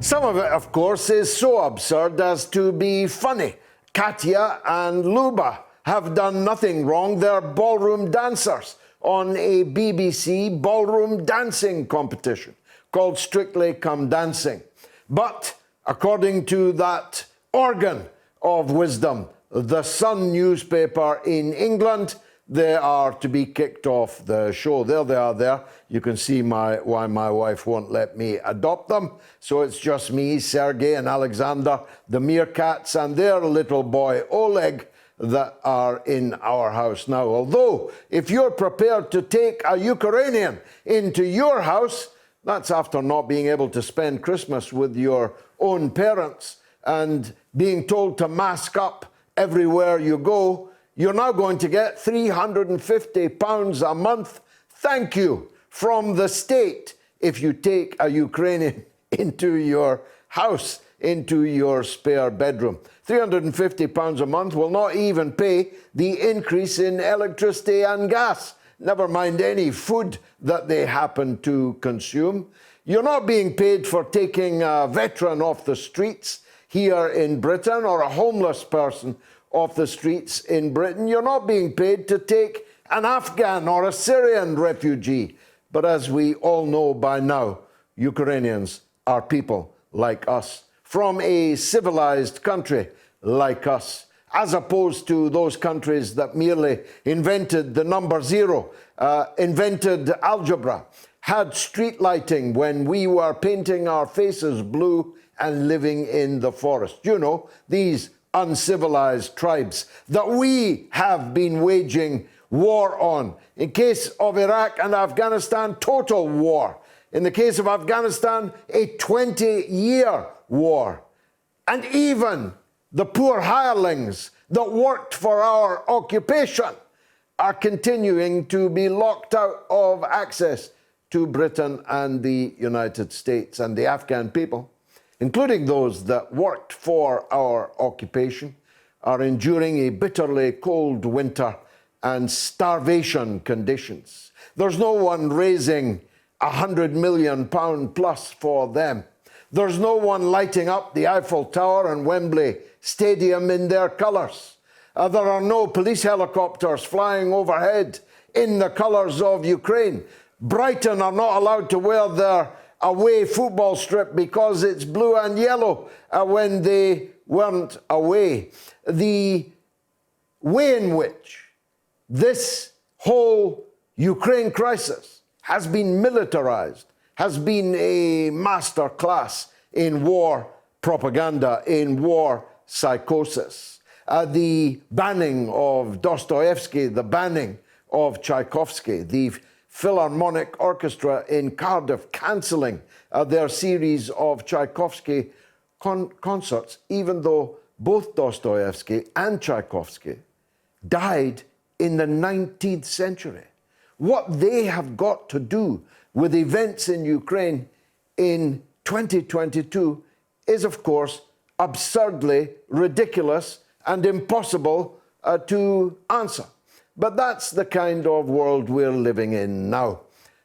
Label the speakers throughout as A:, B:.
A: Some of it, of course, is so absurd as to be funny. Katya and Luba have done nothing wrong. They're ballroom dancers on a BBC ballroom dancing competition called Strictly Come Dancing. But according to that organ of wisdom, the Sun newspaper in England, they are to be kicked off the show. There they are there. You can see why my wife won't let me adopt them. So it's just me, Sergey and Alexander, the meerkats, and their little boy, Oleg, that are in our house now. Although, if you're prepared to take a Ukrainian into your house, that's after not being able to spend Christmas with your own parents and being told to mask up everywhere you go, you're now going to get £350 a month, thank you, from the state if you take a Ukrainian into your house, into your spare bedroom. £350 a month will not even pay the increase in electricity and gas, never mind any food that they happen to consume. You're not being paid for taking a veteran off the streets here in Britain or a homeless person off the streets in Britain. You're not being paid to take an Afghan or a Syrian refugee. But as we all know by now, Ukrainians are people like us, from a civilized country like us, as opposed to those countries that merely invented the number zero, invented algebra, had street lighting when we were painting our faces blue and living in the forest. You know, these uncivilized tribes that we have been waging war on. In case of Iraq and Afghanistan, total war. In the case of Afghanistan, a 20-year war. And even the poor hirelings that worked for our occupation are continuing to be locked out of access to Britain and the United States. And the Afghan people, including those that worked for our occupation, are enduring a bitterly cold winter and starvation conditions. There's no one raising £100 million plus for them. There's no one lighting up the Eiffel Tower and Wembley Stadium in their colours. There are no police helicopters flying overhead in the colours of Ukraine. Brighton are not allowed to wear their away football strip because it's blue and yellow when they weren't away. The way in which this whole Ukraine crisis has been militarized has been a master class in war propaganda, in war psychosis. The banning of Dostoevsky, the banning of Tchaikovsky, the Philharmonic Orchestra in Cardiff cancelling their series of Tchaikovsky concerts, even though both Dostoevsky and Tchaikovsky died in the 19th century. What they have got to do with events in Ukraine in 2022 is, of course, absurdly ridiculous and impossible to answer. But that's the kind of world we're living in now.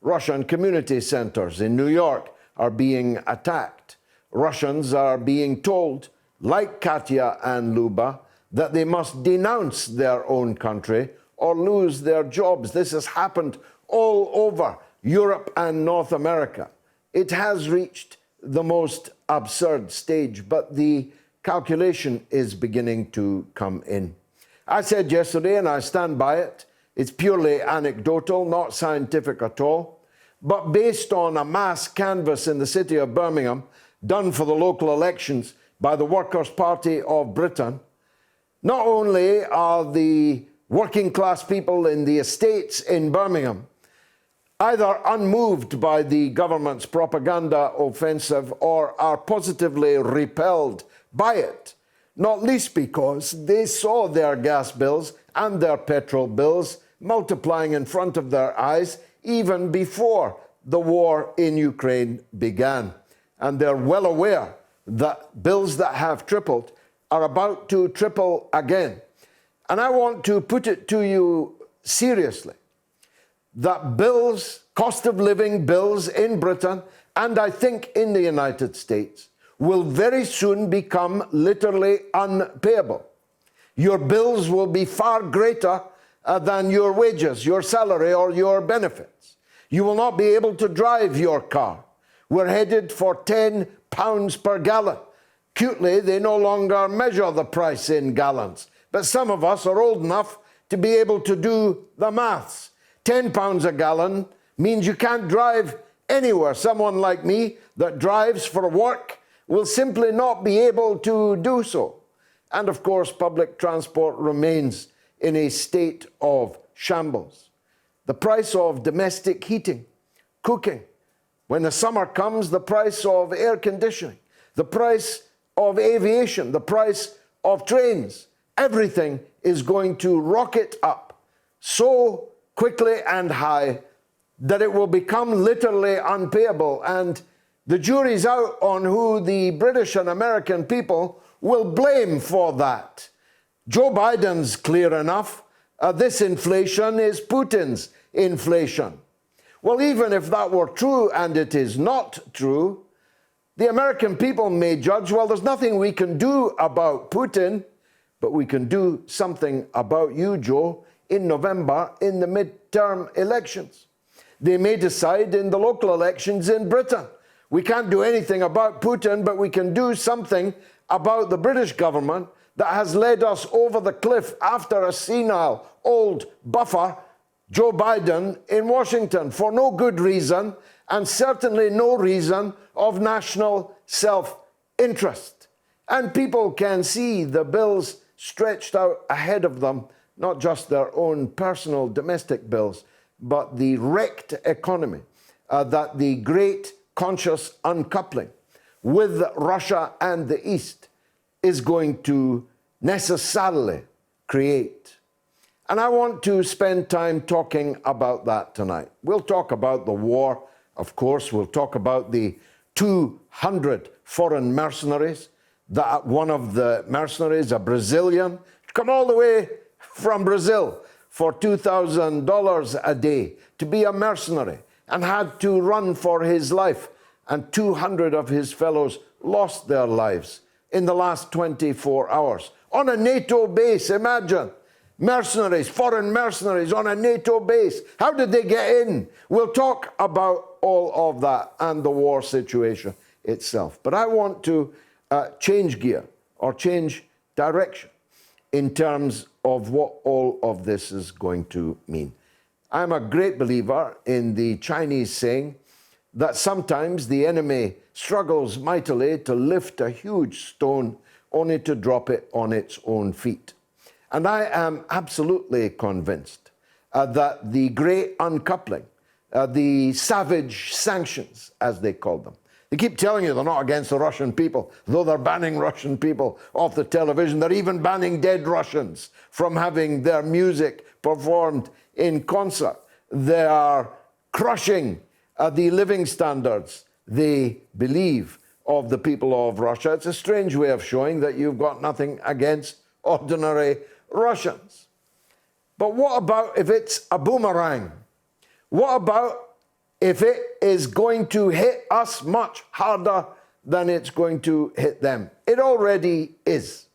A: Russian community centers in New York are being attacked. Russians are being told, like Katya and Luba, that they must denounce their own country or lose their jobs. This has happened all over Europe and North America. It has reached the most absurd stage, but the calculation is beginning to come in. I said yesterday, and I stand by it, it's purely anecdotal, not scientific at all, but based on a mass canvass in the city of Birmingham, done for the local elections by the Workers' Party of Britain. Not only are the working class people in the estates in Birmingham either unmoved by the government's propaganda offensive or are positively repelled by it, not least because they saw their gas bills and their petrol bills multiplying in front of their eyes even before the war in Ukraine began. And they're well aware that bills that have tripled are about to triple again. And I want to put it to you seriously, that bills, cost of living bills in Britain, and I think in the United States, will very soon become literally unpayable. Your bills will be far greater than your wages, your salary, or your benefits. You will not be able to drive your car. We're headed for £10 per gallon. Cutely, they no longer measure the price in gallons, but some of us are old enough to be able to do the maths. £10 a gallon means you can't drive anywhere. Someone like me that drives for work will simply not be able to do so. And of course, public transport remains in a state of shambles. The price of domestic heating, cooking, when the summer comes, the price of air conditioning, the price of aviation, the price of trains, everything is going to rocket up so quickly and high that it will become literally unpayable. And the jury's out on who the British and American people will blame for that. Joe Biden's clear enough. This inflation is Putin's inflation. Well, even if that were true, and it is not true, the American people may judge, well, there's nothing we can do about Putin, but we can do something about you, Joe, in November in the midterm elections. They may decide in the local elections in Britain. We can't do anything about Putin, but we can do something about the British government that has led us over the cliff after a senile old buffer, Joe Biden, in Washington for no good reason, and certainly no reason of national self-interest. And people can see the bills stretched out ahead of them, not just their own personal domestic bills, but the wrecked economy, that the great conscious uncoupling with Russia and the East is going to necessarily create. And I want to spend time talking about that tonight. We'll talk about the war, of course. We'll talk about the 200 foreign mercenaries, that one of the mercenaries, a Brazilian, come all the way from Brazil for $2,000 a day to be a mercenary and had to run for his life. And 200 of his fellows lost their lives in the last 24 hours. On a NATO base, imagine. Mercenaries, foreign mercenaries on a NATO base. How did they get in? We'll talk about all of that and the war situation itself. But I want to change gear or change direction in terms of what all of this is going to mean. I'm a great believer in the Chinese saying that sometimes the enemy struggles mightily to lift a huge stone only to drop it on its own feet. And I am absolutely convinced that the great uncoupling, the savage sanctions, as they call them, they keep telling you they're not against the Russian people, though they're banning Russian people off the television. They're even banning dead Russians from having their music performed in concert. They are crushing the living standards they believe of the people of Russia. It's a strange way of showing that you've got nothing against ordinary Russians. But what about if it's a boomerang? What about if it is going to hit us much harder than it's going to hit them? It already is.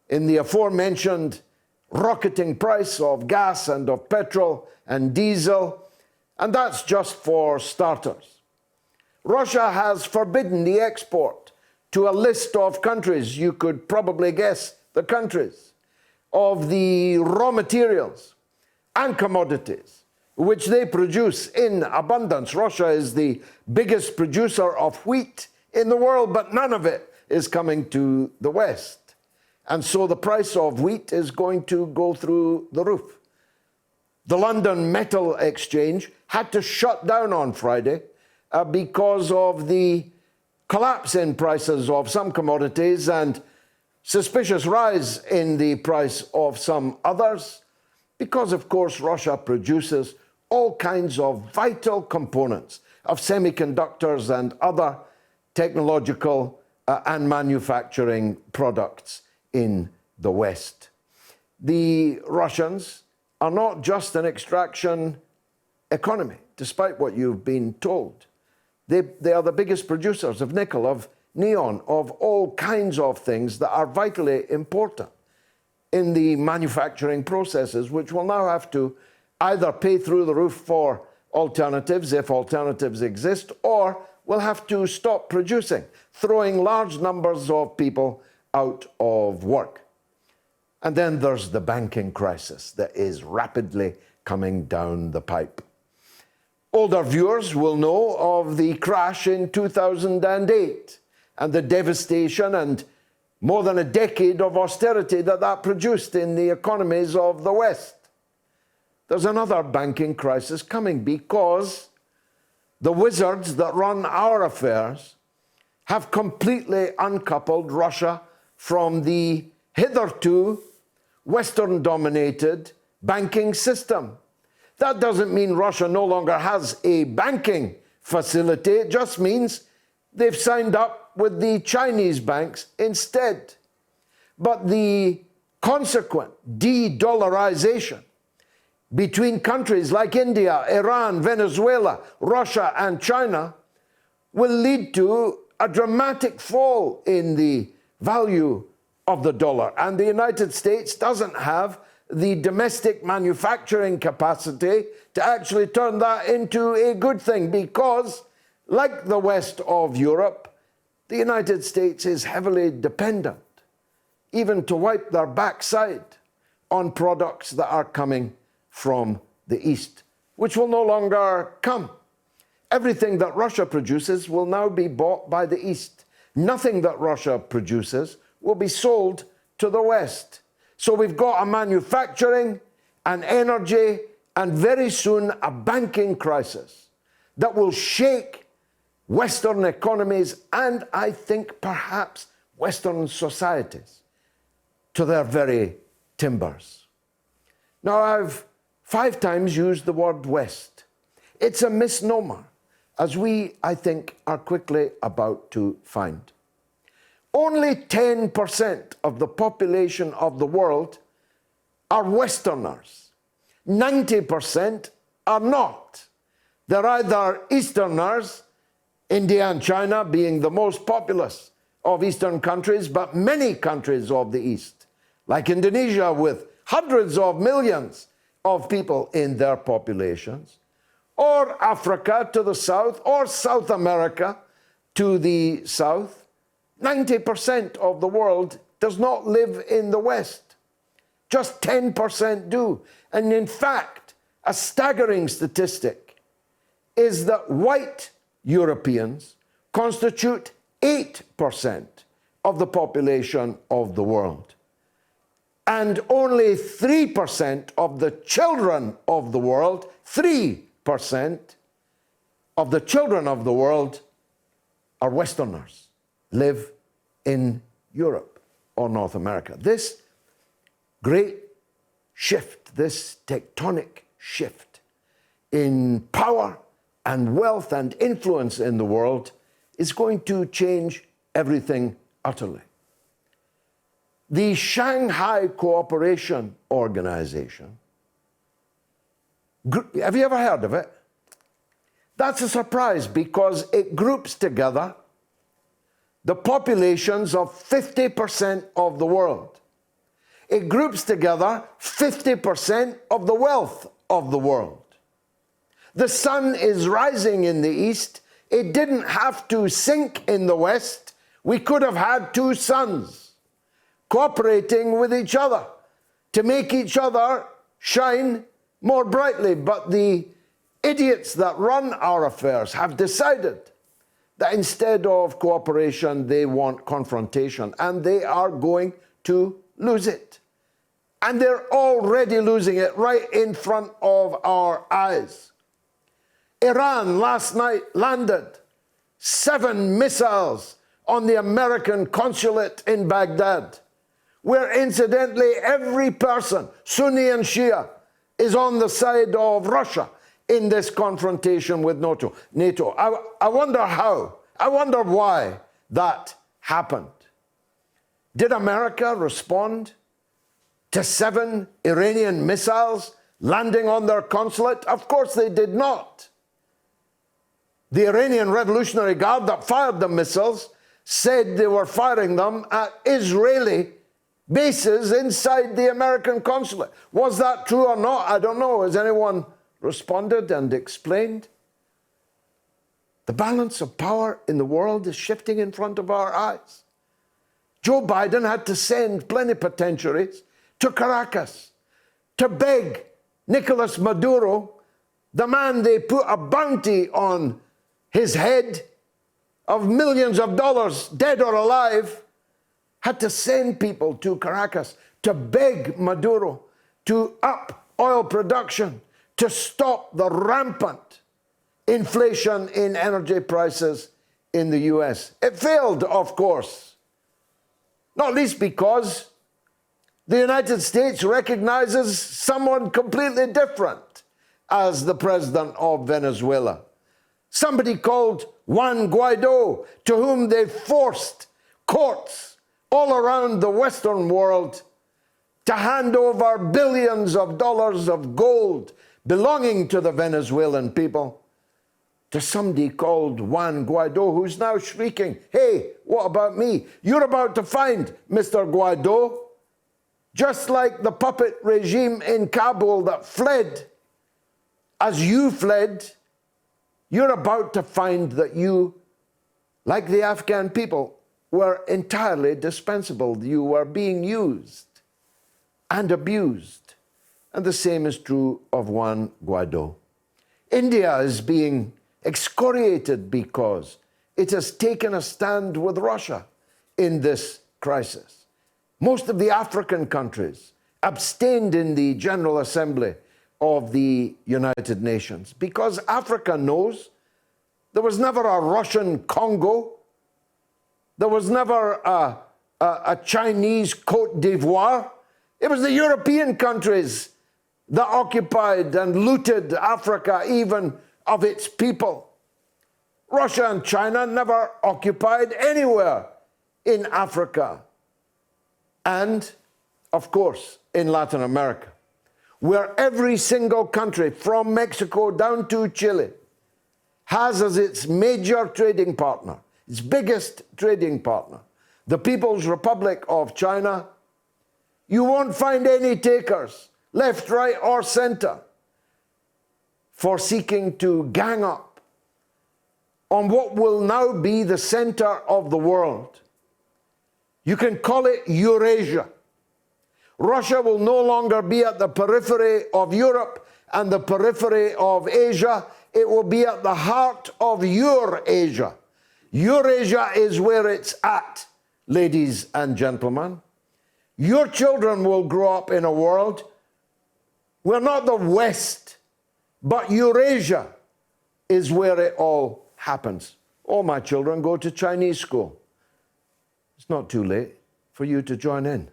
A: In the aforementioned rocketing price of gas and of petrol and diesel, and that's just for starters. Russia has forbidden the export to a list of countries, you could probably guess the countries, of the raw materials and commodities which they produce in abundance. Russia is the biggest producer of wheat in the world, but none of it is coming to the West. And so the price of wheat is going to go through the roof. The London Metal Exchange had to shut down on Friday because of the collapse in prices of some commodities and suspicious rise in the price of some others, because, of course, Russia produces all kinds of vital components of semiconductors and other technological and manufacturing products in the West. The Russians are not just an extraction economy, despite what you've been told. They are the biggest producers of nickel, of neon, of all kinds of things that are vitally important in the manufacturing processes, which will now have to either pay through the roof for alternatives, if alternatives exist, or will have to stop producing, throwing large numbers of people out of work. And then there's the banking crisis that is rapidly coming down the pipe. Older viewers will know of the crash in 2008 and the devastation and more than a decade of austerity that produced in the economies of the West. There's another banking crisis coming because the wizards that run our affairs have completely uncoupled Russia from the hitherto Western-dominated banking system. That doesn't mean Russia no longer has a banking facility. It just means they've signed up with the Chinese banks instead. But the consequent de-dollarization between countries like India, Iran, Venezuela, Russia, and China will lead to a dramatic fall in the value of the dollar. And the United States doesn't have the domestic manufacturing capacity to actually turn that into a good thing because, like the West of Europe, the United States is heavily dependent, even to wipe their backside, on products that are coming from the East, which will no longer come. Everything that Russia produces will now be bought by the East. Nothing that Russia produces will be sold to the West. So we've got a manufacturing, an energy, and very soon a banking crisis that will shake Western economies and, I think, perhaps Western societies to their very timbers. Now, I've 5 times used the word West. It's a misnomer, as we, I think, are quickly about to find. Only 10% of the population of the world are Westerners. 90% are not. They're either Easterners, India and China being the most populous of Eastern countries, but many countries of the East, like Indonesia with hundreds of millions of people in their populations, or Africa to the south, or South America to the south. 90% of the world does not live in the West. Just 10% do. And in fact, a staggering statistic is that white Europeans constitute 8% of the population of the world. And only 3% of the children of the world, 3% of the children of the world are Westerners, live in Europe or North America. This great shift, this tectonic shift in power and wealth and influence in the world is going to change everything utterly. The Shanghai Cooperation Organization, have you ever heard of it? That's a surprise because it groups together the populations of 50% of the world. It groups together 50% of the wealth of the world. The sun is rising in the East. It didn't have to sink in the West. We could have had 2 suns cooperating with each other to make each other shine more brightly. But the idiots that run our affairs have decided that instead of cooperation, they want confrontation, and they are going to lose it. And they're already losing it right in front of our eyes. Iran last night landed 7 missiles on the American consulate in Baghdad, where incidentally every person, Sunni and Shia, is on the side of Russia in this confrontation with NATO. I wonder how, I wonder why that happened. Did America respond to 7 Iranian missiles landing on their consulate? Of course they did not. The Iranian Revolutionary Guard that fired the missiles, said they were firing them at Israeli bases inside the American consulate. Was that true or not? I don't know. Has anyone responded and explained? The balance of power in the world is shifting in front of our eyes. Joe Biden had to send plenipotentiaries to Caracas to beg Nicolas Maduro, the man they put a bounty on his head of millions of dollars, dead or alive, had to send people to Caracas to beg Maduro to up oil production, to stop the rampant inflation in energy prices in the US. It failed, of course, not least because the United States recognizes someone completely different as the president of Venezuela. Somebody called Juan Guaido, to whom they forced courts all around the Western world to hand over billions of dollars of gold belonging to the Venezuelan people, to somebody called Juan Guaido, who's now shrieking, "Hey, what about me? You're about to find Mr. Guaido, just like the puppet regime in Kabul that fled as you fled. You're about to find that you, like the Afghan people, were entirely dispensable. You were being used and abused." And the same is true of Juan Guaido. India is being excoriated because it has taken a stand with Russia in this crisis. Most of the African countries abstained in the General Assembly of the United Nations because Africa knows there was never a Russian Congo, there was never a Chinese Côte d'Ivoire. It was the European countries that occupied and looted Africa, even of its people. Russia and China never occupied anywhere in Africa. And, of course, in Latin America, where every single country, from Mexico down to Chile, has as its major trading partner, its biggest trading partner, the People's Republic of China, you won't find any takers, left, right, or center, for seeking to gang up on what will now be the center of the world. You can call it Eurasia. Russia will no longer be at the periphery of Europe and the periphery of Asia. It will be at the heart of Eurasia. Eurasia is where it's at, ladies and gentlemen. Your children will grow up in a world where not the West, but Eurasia is where it all happens. All my children go to Chinese school. It's not too late for you to join in.